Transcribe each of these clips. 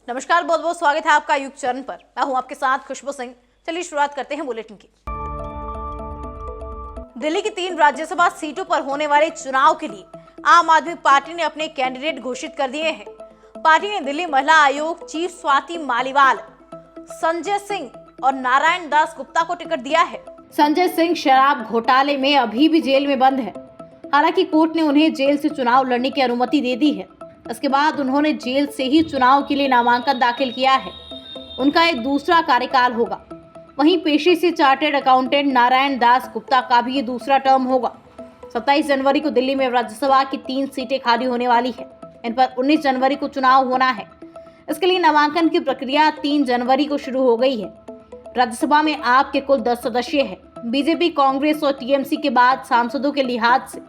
नमस्कार, बहुत बहुत स्वागत है आपका युग चरण पर। मैं हूं आपके साथ खुशबू सिंह। चलिए शुरुआत करते हैं बुलेटिन की। दिल्ली की 3 राज्यसभा सीटों पर होने वाले चुनाव के लिए आम आदमी पार्टी ने अपने कैंडिडेट घोषित कर दिए हैं। पार्टी ने दिल्ली महिला आयोग चीफ स्वाति मालीवाल, संजय सिंह और नारायण दास गुप्ता को टिकट दिया है। संजय सिंह शराब घोटाले में अभी भी जेल में बंद है। हालांकि कोर्ट ने उन्हें जेल से चुनाव लड़ने की अनुमति दे दी है। इसके बाद उन्होंने जेल से ही चुनाव के लिए नामांकन दाखिल किया है। उनका एक दूसरा कार्यकाल होगा। वहीं पेशे से चार्टर्ड अकाउंटेंट नारायण दास गुप्ता का भी ये दूसरा टर्म होगा। 27 जनवरी को दिल्ली में राज्यसभा की 3 सीटें खाली होने वाली है। इन पर 19 जनवरी को चुनाव होना है। इसके लिए नामांकन की प्रक्रिया 3 जनवरी को शुरू हो गई है। राज्यसभा में आप के कुल 10 सदस्य हैं। बीजेपी, कांग्रेस और टीएमसी के बाद सांसदों के लिहाज से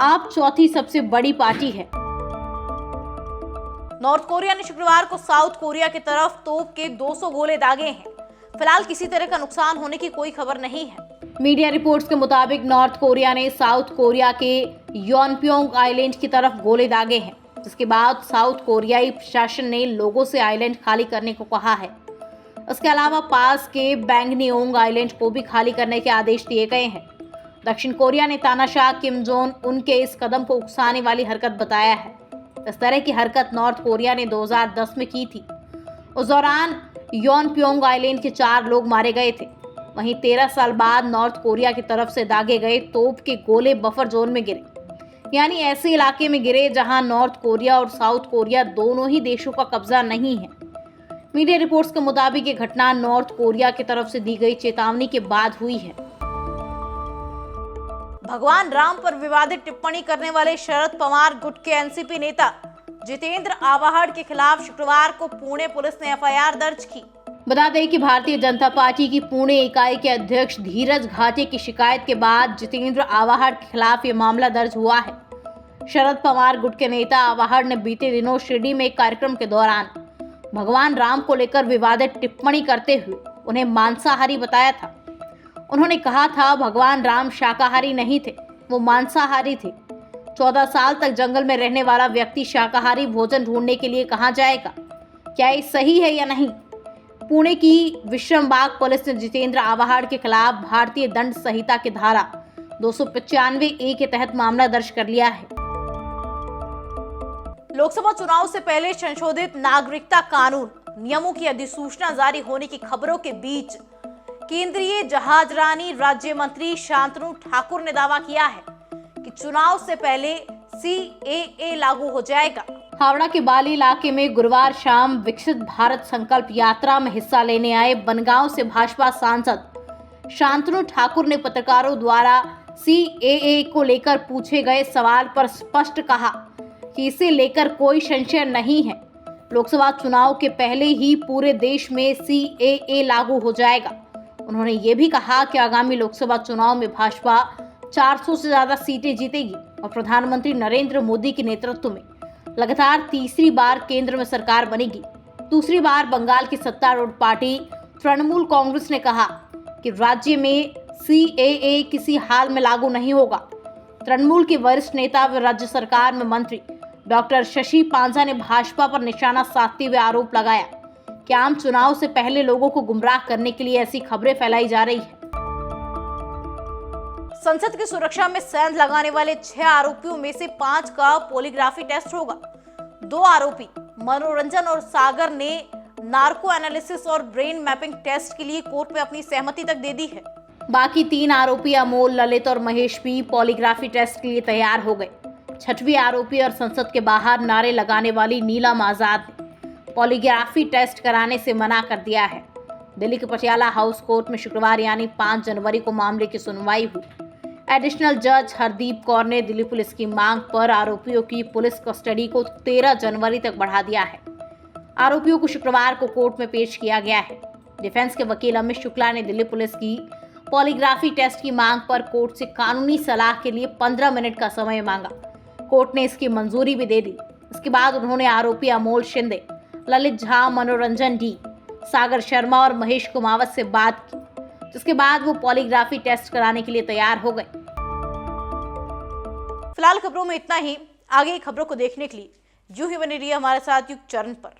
आप चौथी सबसे बड़ी पार्टी है। नॉर्थ कोरिया ने शुक्रवार को साउथ कोरिया की तरफ तोप के 200 गोले दागे हैं। फिलहाल किसी तरह का नुकसान होने की कोई खबर नहीं है। मीडिया रिपोर्ट्स के मुताबिक नॉर्थ कोरिया ने साउथ कोरिया के योनप्योंग आइलैंड की तरफ गोले दागे हैं, जिसके बाद साउथ कोरियाई प्रशासन ने लोगों से आइलैंड खाली करने को कहा है। इसके अलावा पास के बैंगनियोंग आइलैंड को भी खाली करने के आदेश दिए गए हैं। दक्षिण कोरिया ने तानाशाह किम जोंग उन के इस कदम को उकसाने वाली हरकत बताया है। इस तरह की हरकत नॉर्थ कोरिया ने 2010 में की थी। उस दौरान योनप्योंग आइलैंड के 4 लोग मारे गए थे। वहीं 13 साल बाद नॉर्थ कोरिया की तरफ से दागे गए तोप के गोले बफर जोन में गिरे, यानी ऐसे इलाके में गिरे जहां नॉर्थ कोरिया और साउथ कोरिया दोनों ही देशों का कब्जा नहीं है। मीडिया रिपोर्ट्स के मुताबिक ये घटना नॉर्थ कोरिया की तरफ से दी गई चेतावनी के बाद हुई है। भगवान राम पर विवादित टिप्पणी करने वाले शरद पवार गुट के एनसीपी नेता जितेंद्र आवाहड़ के खिलाफ शुक्रवार को पुणे पुलिस ने एफआईआर दर्ज की। बता दें कि भारतीय जनता पार्टी की पुणे इकाई के अध्यक्ष धीरज घाटे की शिकायत के बाद जितेंद्र आवाहड़ के खिलाफ ये मामला दर्ज हुआ है। शरद पवार गुट के नेता आवाहड़ ने बीते दिनों शिरडी में एक कार्यक्रम के दौरान भगवान राम को लेकर विवादित टिप्पणी करते हुए उन्हें मांसाहारी बताया था। उन्होंने कहा था भगवान राम शाकाहारी नहीं थे, वो मांसाहारी थे। 14 साल तक जंगल में रहने वाला व्यक्ति शाकाहारी भोजन ढूंढने के लिए कहाँ जाएगा? क्या ये सही है या नहीं? पुणे की विश्रामबाग पुलिस ने जितेंद्र आवाहड़ के खिलाफ भारतीय दंड संहिता की धारा 295A के तहत मामला दर्ज कर लिया है। लोकसभा चुनाव से पहले संशोधित नागरिकता कानून नियमों की अधिसूचना जारी होने की खबरों के बीच केंद्रीय जहाजरानी राज्य मंत्री शांतनु ठाकुर ने दावा किया है कि चुनाव से पहले CAA लागू हो जाएगा। हावड़ा के बाली इलाके में गुरुवार शाम विकसित भारत संकल्प यात्रा में हिस्सा लेने आए बनगांव से भाजपा सांसद शांतनु ठाकुर ने पत्रकारों द्वारा CAA को लेकर पूछे गए सवाल पर स्पष्ट कहा कि इसे लेकर कोई संशय नहीं है। लोकसभा चुनाव के पहले ही पूरे देश में CAA लागू हो जाएगा। उन्होंने ये भी कहा कि आगामी लोकसभा चुनाव में भाजपा 400 से ज्यादा सीटें जीतेगी और प्रधानमंत्री नरेंद्र मोदी के नेतृत्व में लगातार तीसरी बार केंद्र में सरकार बनेगी। दूसरी बार बंगाल की सत्तारूढ़ पार्टी तृणमूल कांग्रेस ने कहा कि राज्य में CAA किसी हाल में लागू नहीं होगा। तृणमूल के वरिष्ठ नेता व राज्य सरकार में मंत्री डॉक्टर शशि पांजा ने भाजपा पर निशाना साधते हुए आरोप लगाया कि आम चुनाव से पहले लोगों को गुमराह करने के लिए ऐसी खबरें फैलाई जा रही है। संसद की सुरक्षा में सेंध लगाने वाले 6 आरोपियों में से 5 का पॉलीग्राफी टेस्ट होगा। 2 आरोपी मनोरंजन और सागर ने नार्को एनालिसिस और ब्रेन मैपिंग टेस्ट के लिए कोर्ट में अपनी सहमति तक दे दी है। बाकी 3 आरोपी अमोल, ललित और महेश भी पॉलीग्राफी टेस्ट के लिए तैयार हो गए। 6वीं आरोपी और संसद के बाहर नारे लगाने वाली नीलम आजाद ने पॉलीग्राफी टेस्ट कराने से मना कर दिया है। दिल्ली के पटियाला हाउस कोर्ट में शुक्रवार यानी 5 जनवरी को मामले की सुनवाई हुई। एडिशनल जज हरदीप कौर ने दिल्ली पुलिस की मांग पर आरोपियों की पुलिस कस्टडी को 13 जनवरी तक बढ़ा दिया है। आरोपियों को शुक्रवार को कोर्ट में पेश किया गया है। डिफेंस के वकील अमित शुक्ला ने दिल्ली पुलिस की पॉलीग्राफी टेस्ट की मांग पर कोर्ट से कानूनी सलाह के लिए 15 मिनट का समय मांगा। कोर्ट ने इसकी मंजूरी भी दे दी। इसके बाद उन्होंने आरोपी अमोल शिंदे, ललित झा, मनोरंजन डी, सागर शर्मा और महेश कुमावत से बात की, जिसके बाद वो पॉलीग्राफी टेस्ट कराने के लिए तैयार हो गए। फिलहाल खबरों में इतना ही। आगे की खबरों को देखने के लिए यूं ही बने रहिए हमारे साथ युग चरण पर।